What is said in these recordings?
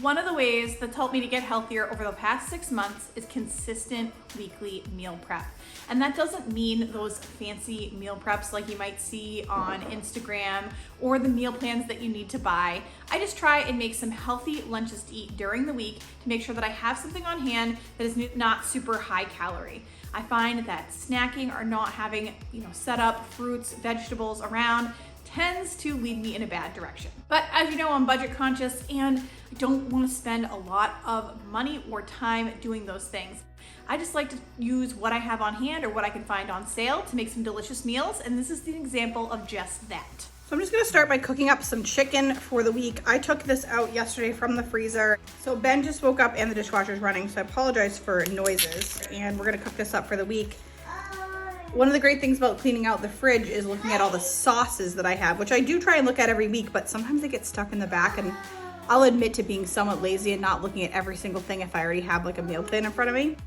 One of the ways that's helped me to get healthier over the past 6 months is consistent weekly meal prep. And that doesn't mean those fancy meal preps like you might see on Instagram or the meal plans that you need to buy. I just try and make some healthy lunches to eat during the week to make sure that I have something on hand that is not super high calorie. I find that snacking or not having, set up fruits, vegetables around tends to lead me in a bad direction. But as you know, I'm budget conscious and I don't want to spend a lot of money or time doing those things. I just like to use what I have on hand or what I can find on sale to make some delicious meals, and this is the example of just that. So I'm just gonna start by cooking up some chicken for the week. I took this out yesterday from the freezer. So Ben just woke up and the dishwasher's running, so I apologize for noises. And we're gonna cook this up for the week. One of the great things about cleaning out the fridge is looking at all the sauces that I have, which I do try and look at every week, but sometimes they get stuck in the back, and I'll admit to being somewhat lazy and not looking at every single thing if I already have like a meal plan in front of me.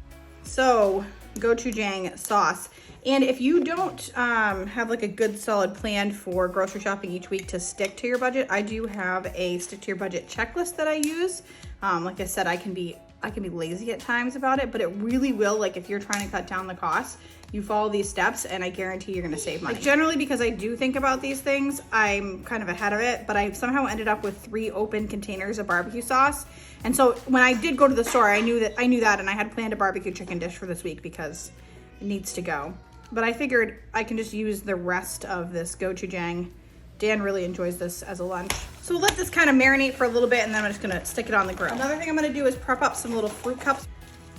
So, gochujang sauce. And if you don't have like a good solid plan for grocery shopping each week to stick to your budget, I do have a stick to your budget checklist that I use. Like I said, I can be lazy at times about it, but it really will, like if you're trying to cut down the costs, you follow these steps and I guarantee you're gonna save money. Like generally, because I do think about these things, I'm kind of ahead of it, but I somehow ended up with 3 open containers of barbecue sauce. And so when I did go to the store, I knew that and I had planned a barbecue chicken dish for this week because it needs to go. But I figured I can just use the rest of this gochujang. Dan really enjoys this as a lunch. So we'll let this kind of marinate for a little bit and then I'm just gonna stick it on the grill. Another thing I'm gonna do is prep up some little fruit cups.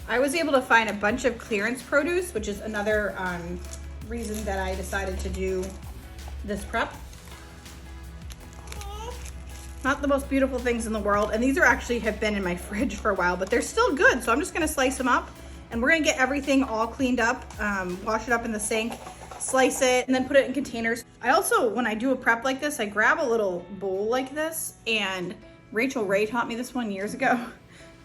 I was able to find a bunch of clearance produce, which is another reason that I decided to do this prep. Not the most beautiful things in the world, and these actually have been in my fridge for a while, but they're still good. So I'm just gonna slice them up and we're gonna get everything all cleaned up, wash it up in the sink, slice it, and then put it in containers. I also, when I do a prep like this, I grab a little bowl like this, and Rachel Ray taught me this one years ago.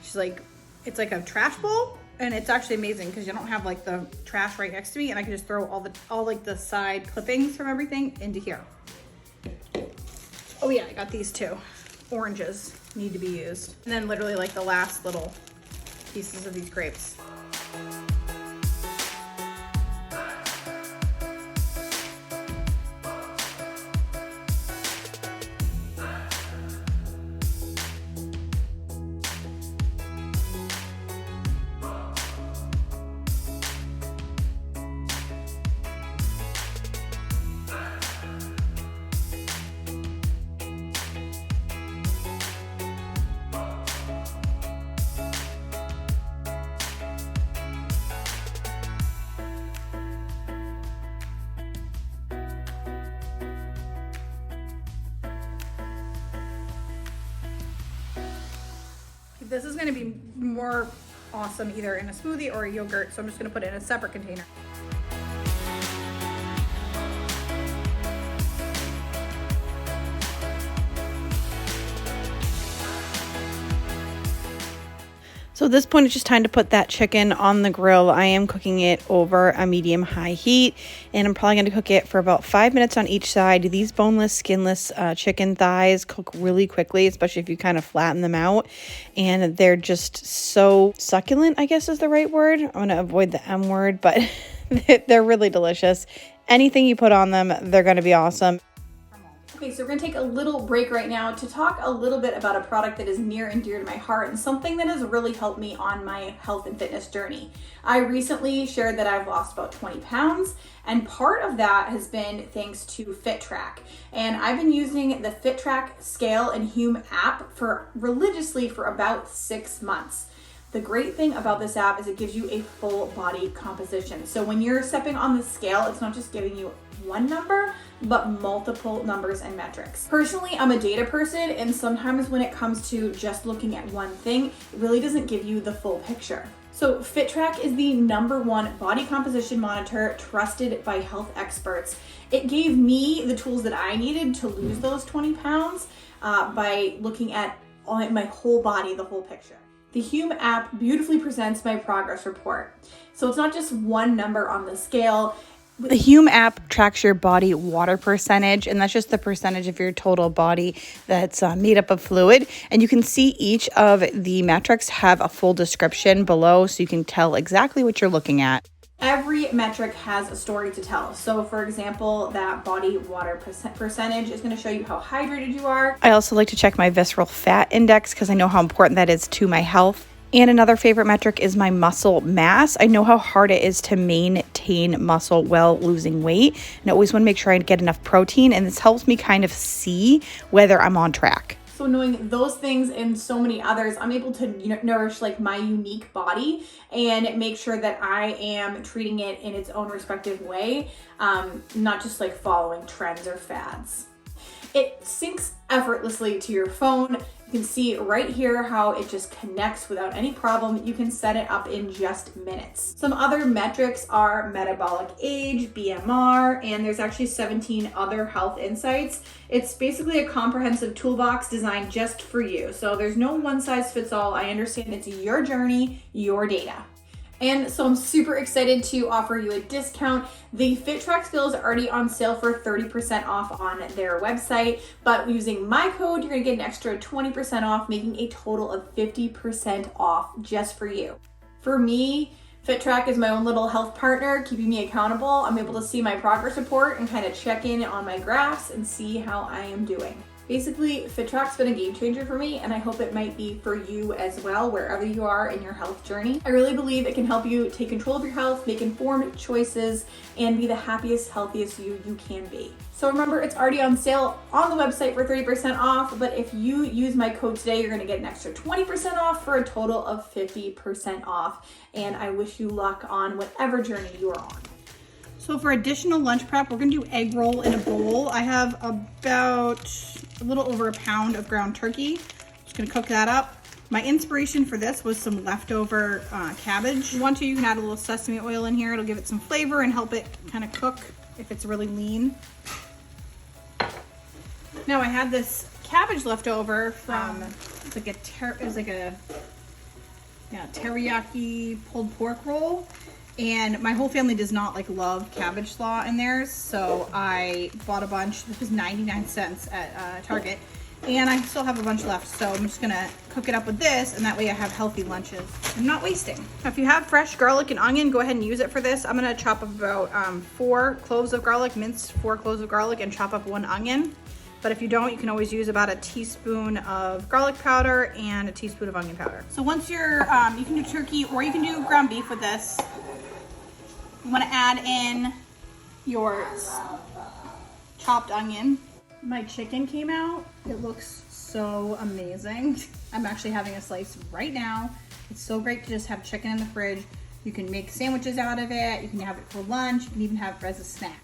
She's like, it's like a trash bowl, and it's actually amazing because you don't have like the trash right next to me, and I can just throw all like the side clippings from everything into here. Oh yeah, I got these too. Oranges need to be used. And then literally like the last little pieces of these grapes. This is gonna be more awesome either in a smoothie or a yogurt, so I'm just gonna put it in a separate container. So at this point, it's just time to put that chicken on the grill. I am cooking it over a medium-high heat, and I'm probably going to cook it for about 5 minutes on each side. These boneless, skinless chicken thighs cook really quickly, especially if you kind of flatten them out, and they're just so succulent, I guess is the right word. I'm going to avoid the M word, but they're really delicious. Anything you put on them, they're going to be awesome. Okay, so we're gonna take a little break right now to talk a little bit about a product that is near and dear to my heart and something that has really helped me on my health and fitness journey. I recently shared that I've lost about 20 pounds, and part of that has been thanks to FitTrack. And I've been using the FitTrack scale and Hume app religiously for about 6 months. The great thing about this app is it gives you a full body composition. So when you're stepping on the scale, it's not just giving you one number, but multiple numbers and metrics. Personally, I'm a data person, and sometimes when it comes to just looking at one thing, it really doesn't give you the full picture. So FitTrack is the #1 body composition monitor trusted by health experts. It gave me the tools that I needed to lose those 20 pounds by looking at my whole body, the whole picture. The Hume app beautifully presents my progress report. So it's not just one number on the scale. The Hume app tracks your body water percentage, and that's just the percentage of your total body that's made up of fluid. And you can see each of the metrics have a full description below, so you can tell exactly what you're looking at. Every metric has a story to tell. So for example, that body water percentage is going to show you how hydrated you are. I also like to check my visceral fat index because I know how important that is to my health. And another favorite metric is my muscle mass. I know how hard it is to maintain muscle while losing weight. And I always want to make sure I get enough protein. And this helps me kind of see whether I'm on track. So knowing those things and so many others, I'm able to nourish like my unique body and make sure that I am treating it in its own respective way, not just like following trends or fads. It syncs effortlessly to your phone. You can see right here how it just connects without any problem. You can set it up in just minutes. Some other metrics are metabolic age, BMR, and there's actually 17 other health insights. It's basically a comprehensive toolbox designed just for you. So there's no one size fits all. I understand it's your journey, your data. And so I'm super excited to offer you a discount. The FitTrack scale is already on sale for 30% off on their website, but using my code, you're gonna get an extra 20% off, making a total of 50% off just for you. For me, FitTrack is my own little health partner, keeping me accountable. I'm able to see my progress report and kind of check in on my graphs and see how I am doing. Basically, FitTrack's been a game changer for me, and I hope it might be for you as well, wherever you are in your health journey. I really believe it can help you take control of your health, make informed choices, and be the happiest, healthiest you can be. So remember, it's already on sale on the website for 30% off, but if you use my code today, you're gonna get an extra 20% off for a total of 50% off. And I wish you luck on whatever journey you are on. So for additional lunch prep, we're gonna do egg roll in a bowl. I have about a little over a pound of ground turkey. Just gonna cook that up. My inspiration for this was some leftover cabbage. If you want to, you can add a little sesame oil in here. It'll give it some flavor and help it kind of cook if it's really lean. Now I had this cabbage left over from, it's like a teriyaki pulled pork roll. And my whole family does not love cabbage slaw in theirs, so I bought a bunch. This was 99 cents at Target, and I still have a bunch left, so I'm just gonna cook it up with this, and that way I have healthy lunches I'm not wasting. Now, if you have fresh garlic and onion, go ahead and use it for this. I'm gonna chop up about 4 cloves of garlic, mince 4 cloves of garlic, and chop up 1 onion. But if you don't, you can always use about a teaspoon of garlic powder and a teaspoon of onion powder. So once you're, you can do turkey or you can do ground beef with this. You want to add in your chopped onion. My chicken came out. It looks so amazing. I'm actually having a slice right now. It's so great to just have chicken in the fridge. You can make sandwiches out of it. You can have it for lunch. You can even have it as a snack.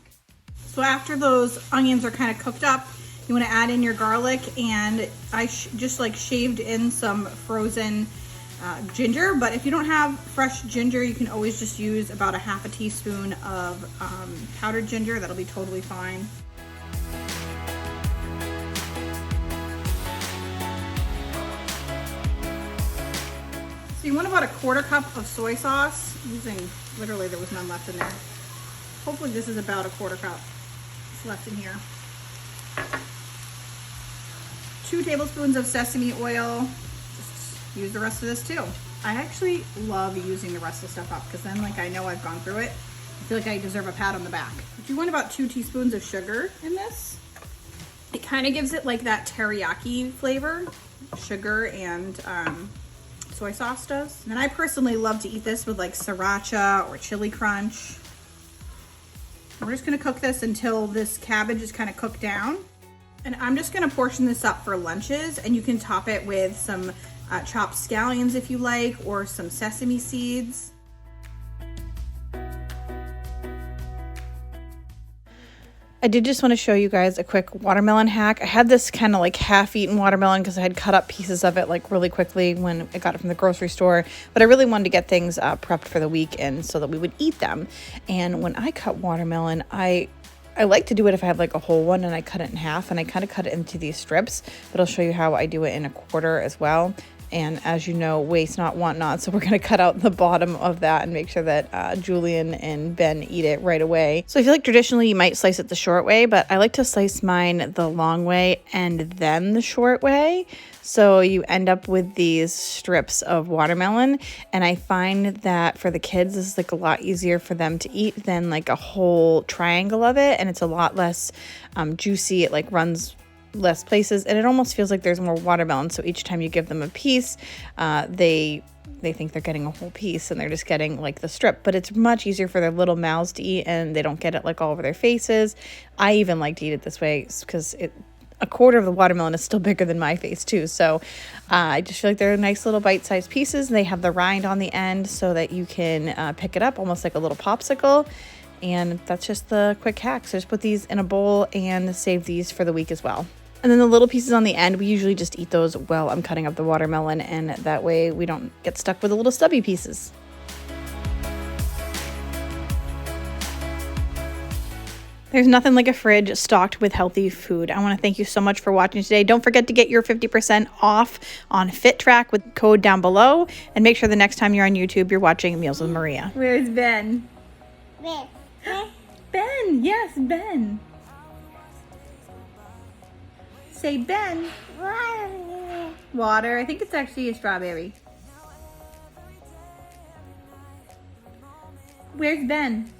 So after those onions are kind of cooked up, you want to add in your garlic, and I just shaved in some frozen ginger, but if you don't have fresh ginger, you can always just use about a half a teaspoon of powdered ginger. That'll be totally fine. So you want about a 1/4 cup of soy sauce. Literally there was none left in there. Hopefully this is about a 1/4 cup left in here. 2 tablespoons of sesame oil. Use the rest of this too. I actually love using the rest of the stuff up because then I know I've gone through it. I feel like I deserve a pat on the back. If you want about 2 teaspoons of sugar in this, it kind of gives it that teriyaki flavor. Sugar and soy sauce does. And then I personally love to eat this with sriracha or chili crunch. And we're just gonna cook this until this cabbage is kind of cooked down. And I'm just gonna portion this up for lunches, and you can top it with some chopped scallions if you like, or some sesame seeds. I did just want to show you guys a quick watermelon hack. I had this kind of half-eaten watermelon because I had cut up pieces of it really quickly when I got it from the grocery store, but I really wanted to get things prepped for the weekend so that we would eat them. And when I cut watermelon, I like to do it if I have a whole one, and I cut it in half, and I kind of cut it into these strips, but I'll show you how I do it in a 1/4 as well. And as you know, waste not, want not. So we're going to cut out the bottom of that and make sure that Julian and Ben eat it right away. So I feel like traditionally you might slice it the short way, but I like to slice mine the long way and then the short way. So you end up with these strips of watermelon. And I find that for the kids, this is like a lot easier for them to eat than like a whole triangle of it. And it's a lot less juicy. It like runs less places, and it almost feels like there's more watermelon. So each time you give them a piece, they think they're getting a whole piece and they're just getting like the strip, but it's much easier for their little mouths to eat and they don't get it like all over their faces. I even like to eat it this way because a quarter of the watermelon is still bigger than my face too. So I just feel like they're nice little bite-sized pieces. They have the rind on the end so that you can pick it up almost like a little popsicle. And that's just the quick hack. So just put these in a bowl and save these for the week as well. And then the little pieces on the end, we usually just eat those while I'm cutting up the watermelon, and that way we don't get stuck with the little stubby pieces. There's nothing like a fridge stocked with healthy food. I want to thank you so much for watching today. Don't forget to get your 50% off on FitTrack with code down below, and make sure the next time you're on YouTube, you're watching Meals with Maria. Where's Ben? Ben. Ben, yes, Ben. Say Ben. Water. I think it's actually a strawberry. Where's Ben?